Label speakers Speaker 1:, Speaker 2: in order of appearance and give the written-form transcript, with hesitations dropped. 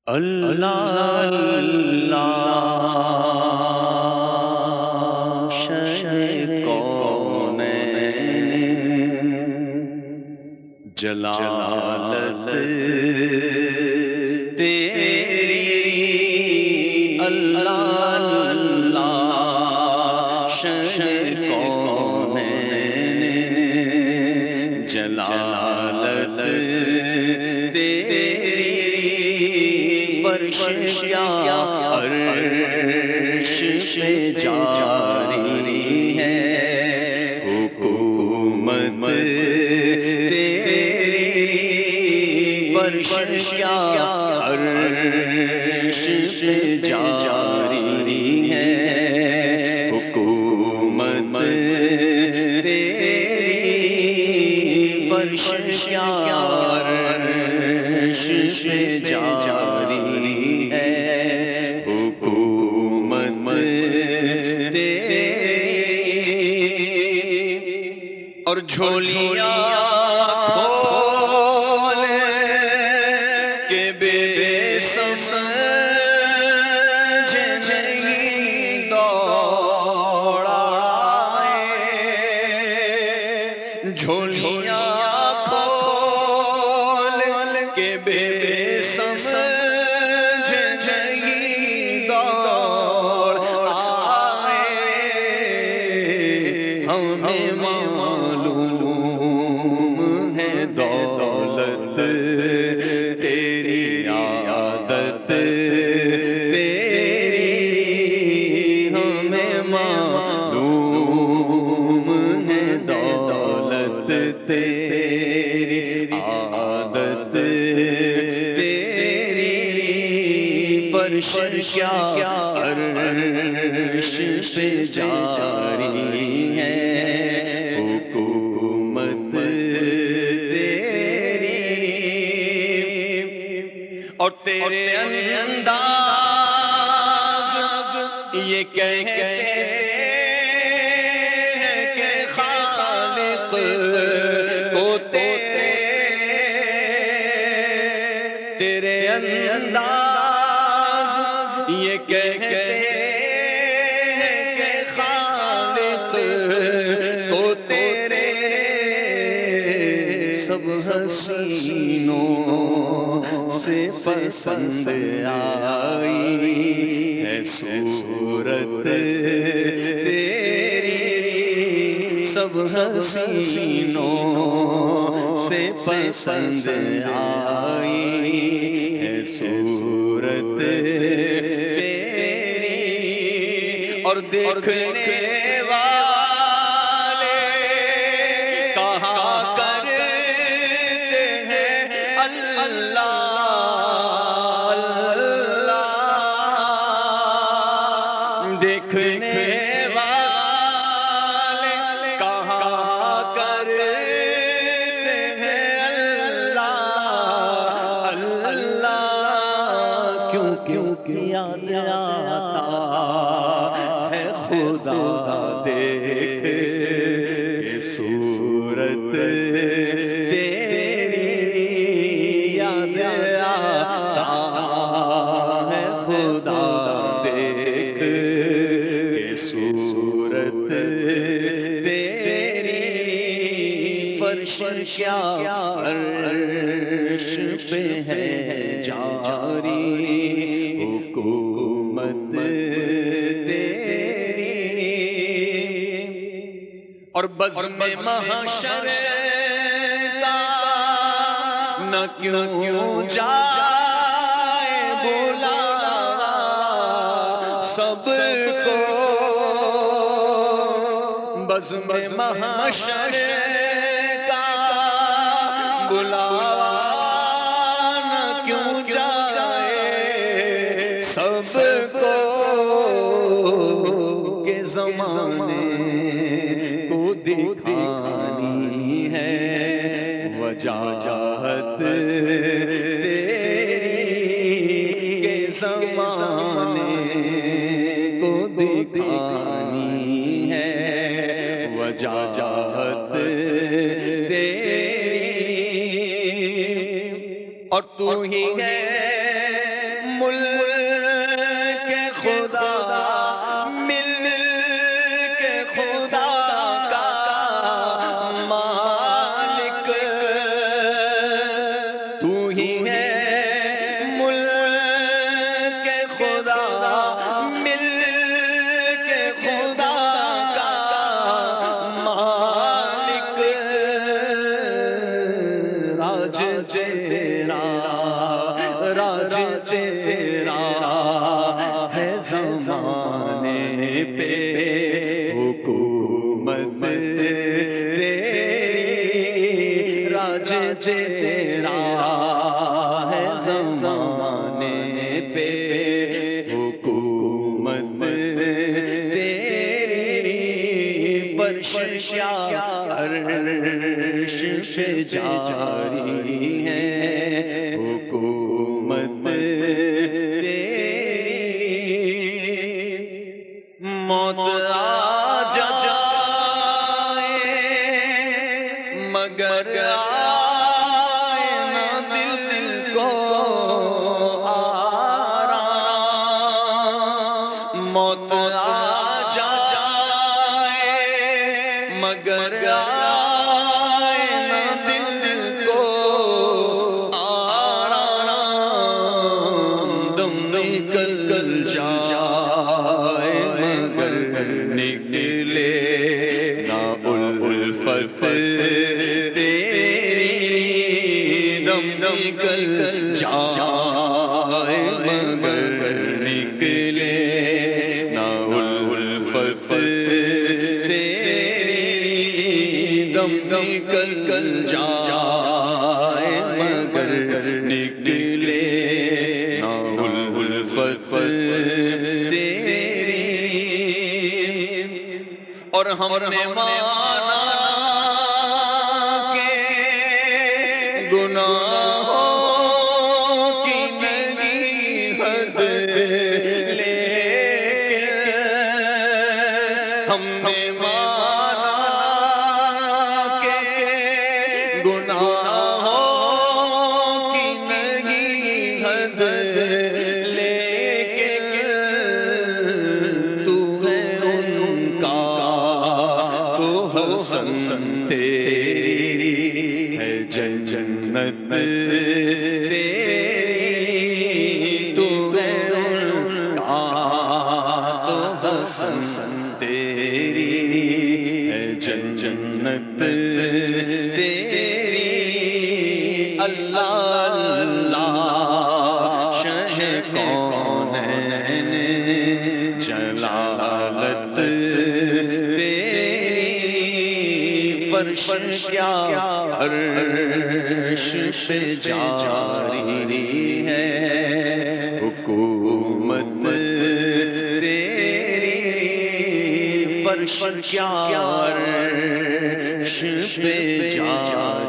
Speaker 1: اللہ اللہ شہ کونین جلالت تیری اللہ اللہ شہ کونین جلالت فرش کیا عرش پہ جاری ہے حکومت تیری فرش کیا عرش پہ جاری ہے حکومت تیری فرش کیا عرش پہ جاری اور جھولیاں کھول کے بے سمجھ نہیں دوڑائے جھولیاں کھول کے بے سمجھ نہیں دوڑائے ہمیں دولت تیری عادت تیری ہمیں معلوم ہے دولت تیری عادت تیری فرش کیا عرش پہ جاری ہے حکومت اور تیرے انداز یہ کہتے ہیں کہ خالق کو تیرے انداز یہ کہتے ہیں کہ خالق کو تیرے سب حسینوں سے پسند آئی ہے صورت تیری سب حسینوں سے پسند آئی ہے صورت تیری اور دیکھنے والے کہاں کرتے ہیں اللہ دیکھنے والے کہاں کرتے ہیں اللہ اللہ کیوں یاد آتا ہے خدا دیکھ کے صورت تیری یاد آتا ہے خدا صورت تیری فرش کیا عرش پہ ہے جاری حکومت تیری اور بزم محشر کا نہ کیوں جائے بولا سب کو بزم محشر کا بلاوا نہ کیوں جائے سب کو کہ زمانے کو دکھانی ہے وجاہت تیری کہ زمانے کو دکھانی ہے وجاہت تیری اور تو ہی ہے حکومت تیری، راج تیرا ہے زمانے پہ، حکومت تیری برش عرش پہ جاری ہے، حکومت تیری، موت آ جائے مگر آئے نہ دل کو آرام، موت آ جائے مگر آئے نہ دل کو آرام، دم نکل جائے مگر نکلے نہ الفت تیری، دم نکل جائے مگر نکلے نہ الفت تیری، دم نکل جائے مگر نکلے نہ الفت تیری، اور ہم نے مانا کہ گناہوں کی نہیں حد، لیکن ہم نے مانا کہ گناہوں کی نہیں حد، لیکن تو ہے ان کا تو حسن تیری ہے، جنت تیری، تو ہے ان کا تو حسن تیری ہے، جنت تیری، اللہ اللہ شہ کونین جلالت تیری، فرش کیا عرش پہ جاری ہے، حکومت تیری، فرش کیا عرش پہ جاری